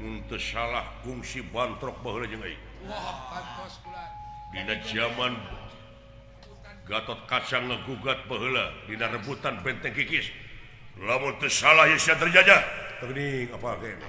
untuk salah fungsi bantrok baheula jeung aing. Dina zaman Gatot Kaca ngegugat baheula dina rebutan benteng Kikis. Lamun teu salah ieu sia terjajah. Teuing apa kene?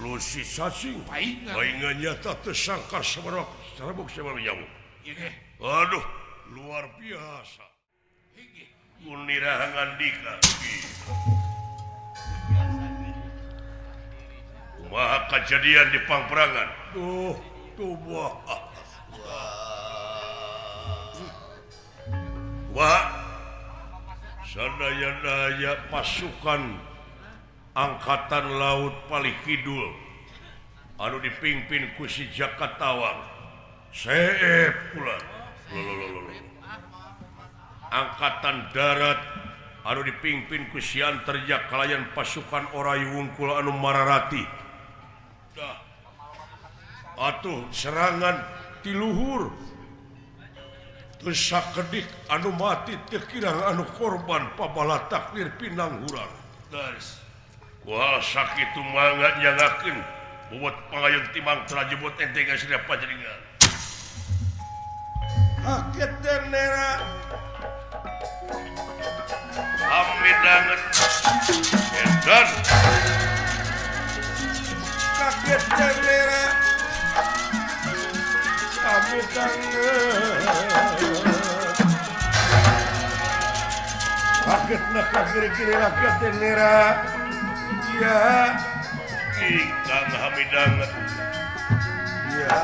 Lusi sasing paingan nyata tersangka serbuk nyamu. Aduh, luar biasa. Kunirahangan dika. Kumaha kejadian di pangperangan. Tuh wah. Sadaya-daya pasukan Angkatan Laut Paling Kidul anu dipimpin ku si Jakatawang Seep pula Angkatan Darat anu dipimpin ku si Antarja kalayan pasukan Orayu Wungkul anu Mararati atuh serangan ti luhur teu sakedik anu mati teu kirang anu korban pabala takdir pinang hurang wah sakitu mangga nyangakeun bobot pangayun timang trajebot enteng asina panjenengan. Kaget nera. Amidanget. Edan. Kaget nera. Amidanget. Kaget nak kagiri-kiri rakyat nera. Ya, Kang hamidanget. Ya.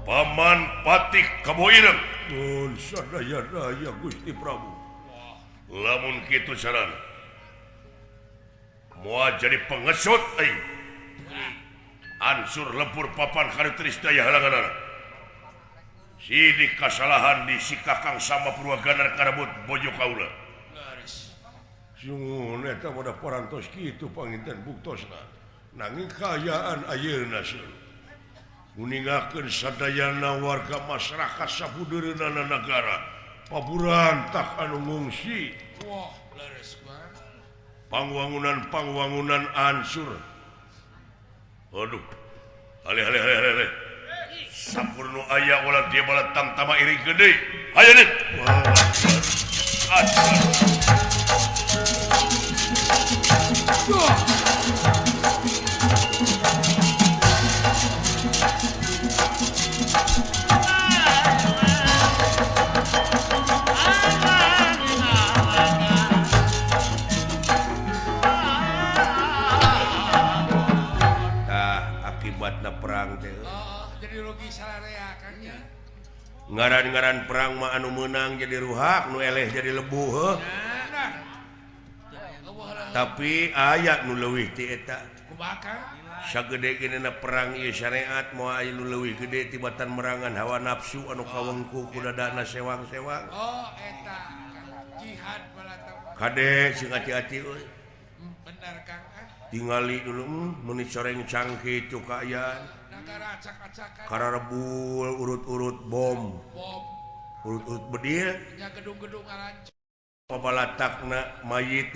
Paman Patih Kaboireng. Nun sadaya-daya Gusti Prabu. Lamun kitu sarana moal jadi pengesut aing. Ansur lempur papan karakteris daya halangan. Sidik kasalahan di si Kakang sama Purwagana karebut bojo kaula. Sungguh eta pada parantos kitu panginten buktosna. Nanging kayaan ayeuna seul. Nguningakeun sadayana warga masyarakat sapudeureunan nagara paburantah anu ngungsi. Wah, leres banget. Pangwangunan ansur. Aduh. Ale. Sampurno aya wala dia bala tamtama iri gede. Hayo dit. Perang teh. Jadi rugi salarea kan ya. Ngaran-ngaran perang mah anu meunang jadi ruhak, nu eleh jadi lebuh heuh. Tapi aya nu leuwih ti eta. Kumaha? Sagede genena perang ieu syariat moal aya nu leuwih gede tibatan merangan hawa nafsu anu kawengku ku dadana sewang-sewang. Oh eta jihad bala teh. Kade sing hati-hati euy. Bener Kang. Tingali dulu meni coreng cangkih cukayan kararebul urut-urut bom urut-urut bedil gedung-gedung arancak pabalatakna mayit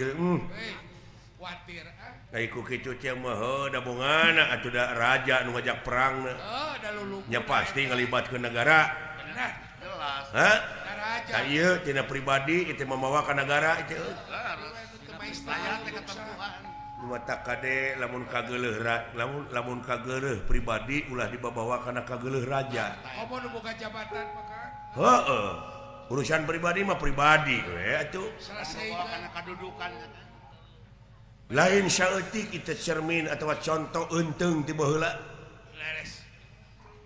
kuatir da iku kitu teh mah da bongana atuh da raja nu ngajak perang nya pasti ngalibatkeun negara bener jelas ha raja da ieu tina pribadi itu mamawa ka negara itu mata kade lamun kageuleuh pribadi ulah dibawa kana kageuleuh raja. Komo nu boga jabatan maka? Heeh. urusan pribadi mah pribadi atuh lain saeutik kita cermin atau contoh enteng ti baheula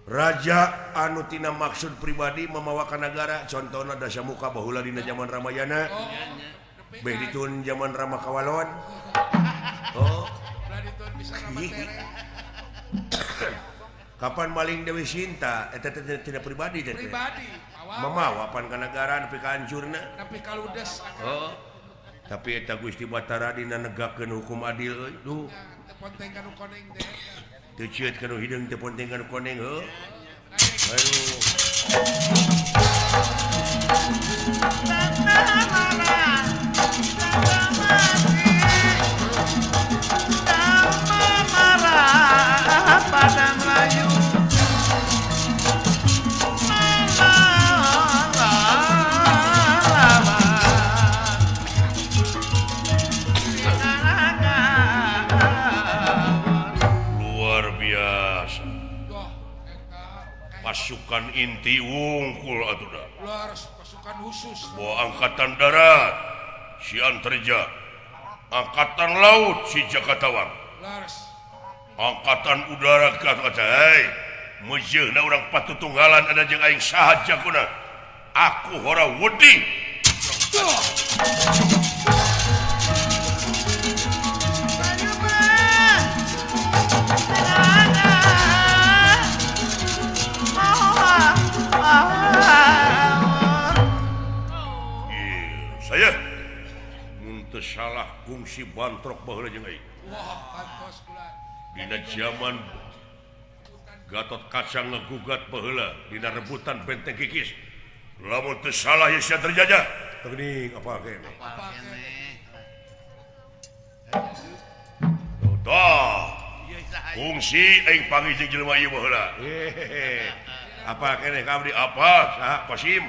raja anu tina maksud pribadi memawakan negara contohna Dasamuka baheula dina zaman Ramayana beh ditun zaman Rama Kawalon kapan maling Dewi Sinta eta tidak pribadi teh mamawapan ka negara nepi ka hancurna nepi ka ludes tapi eta Gusti Batara dina negakeun hukum adil euy duh teu ponteng kanu koneng teh teu cieut kanu hideung teu ponteng kanu koneng heuh aduh pada Melayu luar biasa pasukan inti wungkul atuh pasukan khusus bawa angkatan darat si Antarja angkatan laut si Jakatawang angkatan udara kata hei meujeuna urang patutunggalan ada jeung aing saha jakuna aku hora wedi saya mun teu salah kungsi bantrok baheula jeung aing dina zaman Gatot Kaca ngegugat baheula dina rebutan Benteng Kikis lamun teu salah ya sia terjajah teuing apa kene tah kungsi aing panggil jeung jelema ieu baheula apa kene ka abdi apa saha Kosim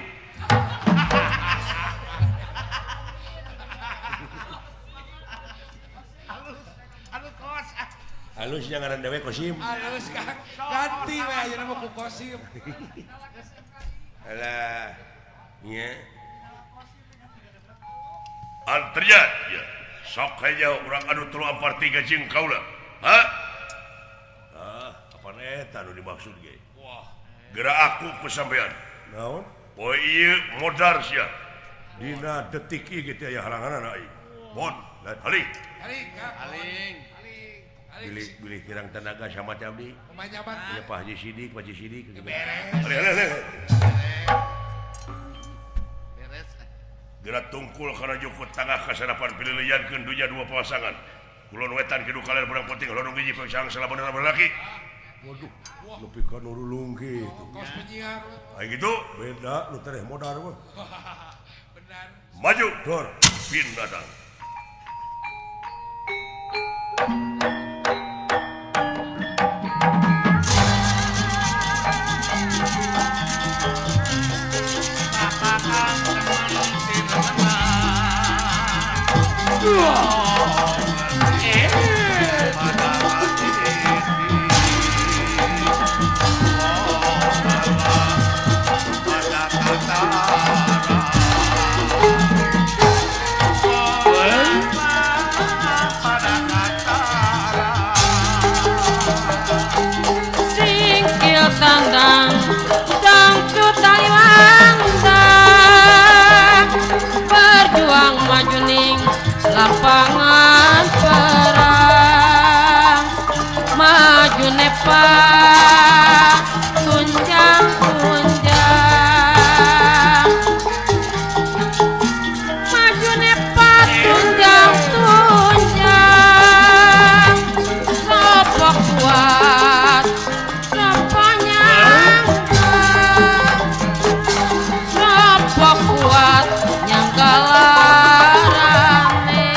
halus jangan dewe Kosim halus Kang ganti we ayeuna mah ku Kosim alah nya Antarja ya sok aja urang anu 3 jeung kaula ha apa eta nu dimaksud ge wah geura aku ku sampean naon poe ieu modar sia dina detik ieu teh aya halanganna aing mon dan haling Bilih kirang tenaga sama cabdi. Kumanyaban. Ya Pak Haji Sidik. Beres. Gerak tungkul karena jukut tengah kasarapan pililiankeun dunya dua pasangan. Kulon wetan kidu kalian perang penting lodong hiji pasangan salabeunna laki. Waduh, nepi ka nu lulung kitu. Kos penyiar. Aya gitu, beda nu tereh modar mah. Benar. Maju, dor, pin datang. Singkil tandang dangcut Taiwanda berjuang maju ning lapangan perang maju nepa tunjang maju nepa tunjang sopok kuat sopok nyangka sopok kuat nyangka larane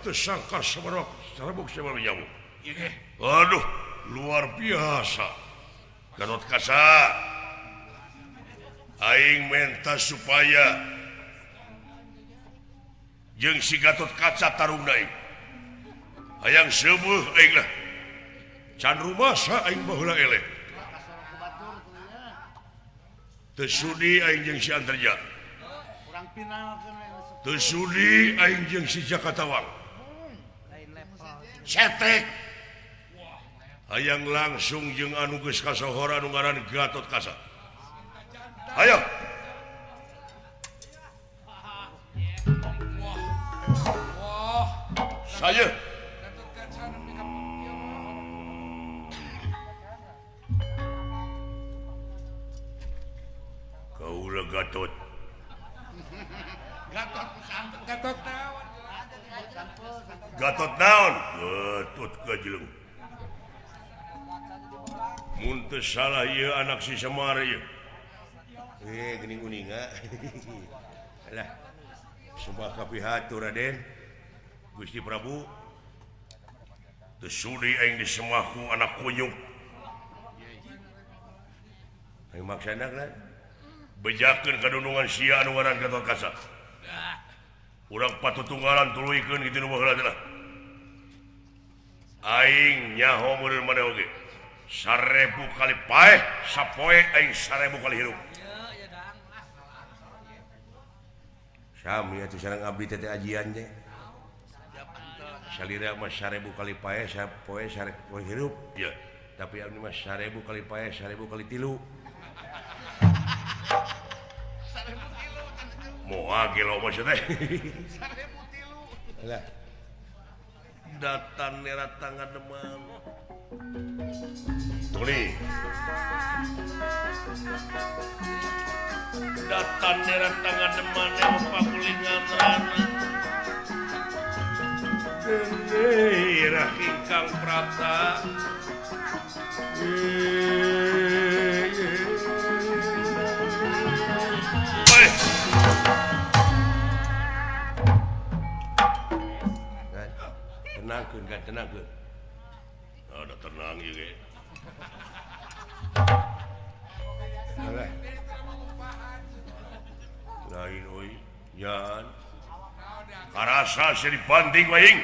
Tersangka aduh luar biasa Gatot Kaca aing minta supaya jeung si Gatot Kaca taruna hayang seueuh aing lah can rumasa aing baheula eleh teu sudi aing jeung si Antarja teu sudi aing jeung si Jakatawang cetek hayang langsung jeung anu geus kasohor anu ngaran Gatot Kaca ayo saya kaula Gatot Gatot naon Gatot kajeleng mun teu salah ieu anak si Semar ieu geuning kuninga alah sembah kapihatur Raden Gusti Prabu teu sudi aing disemahku anak kunyuk aing maksana kan bejakeun kadunungan sia anu ngaran Gatot Kaca urang patutunggalan tuluikeun kitu nu baheula teh aing nyaho meureun maneh oge 1000 kali paeh sapoe aing 1000 kali hirup sami atuh sareng abdi teh ajian teh salira mah 1000 kali paeh sapoe 1000 hirup ya tapi abdi mah 1000 kali paeh 1000 kali tilu moal gelo maksudnya lah datan nera tangga demam tuli datan nera tangga demam yang pakulingan rana genera kingkang prata tenangkeun ada tenang ieu ge alah lain euy yan karasa sia dibanding waing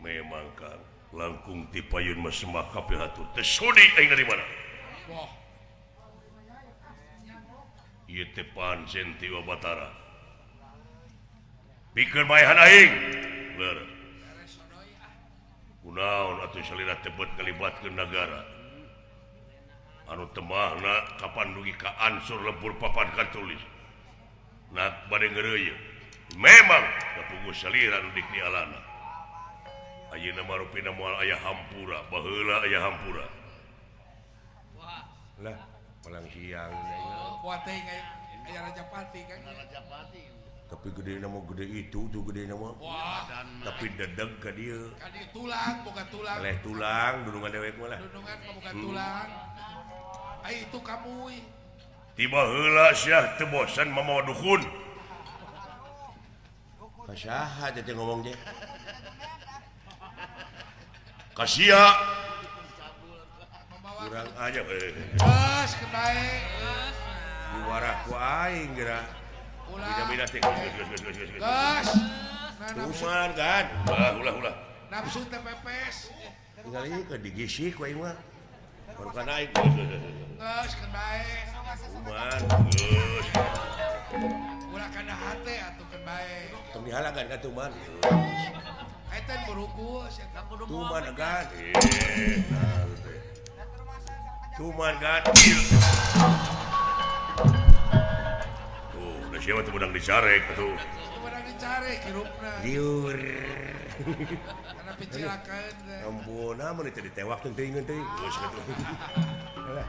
memang Kang langkung ti payun mah semah kapihatur teu sudi aing dari mana ieu teh pancen ti Batara pikeun baehan aing leureut kunaon atuh salira tebet ngalibatkeun nagara anu temahna kapan dugi ka ansur lebur papan katulis nak bade ngeureuyeuh memang kapuguh salira nu dikni alana ayeuna marupina moal aya hampura baheula aya hampura lah palang siang kuat teh aya Rajapati kan Rajapati tapi gede nama gede itu tuh gede nama tapi dedeg ka dieu tulang bukan tulang leh tulang dudungan dewek mah lah dudungan bukan tulang ai itu kamu tiba heula sia teu bosan mamawa dukun kasaha teh ngomong teh Kasia kurang aja Geus kebae. Warah ku aing geura. Ulah. Bida-bida teh. Geus. Nah, nafsu, Cuman kan, ulah. nafsu teh pepes. Tinggal ieu ke digisi ku aing mah. Baru kan naik. Geus kebae. Cuman geus. Ulah kana hate atuh kebae. Tong dihalagan ka tuman. Eta buruku eta kudu Cuman kan. Cuman kan. Tuh, siapa tuh menang dicarek tuh. Kumaha dicari hirupna. Liur. Kana picilakeun teh. Ampun, namun itu ditewak tuh teuing teh. Geus atuh. Alah.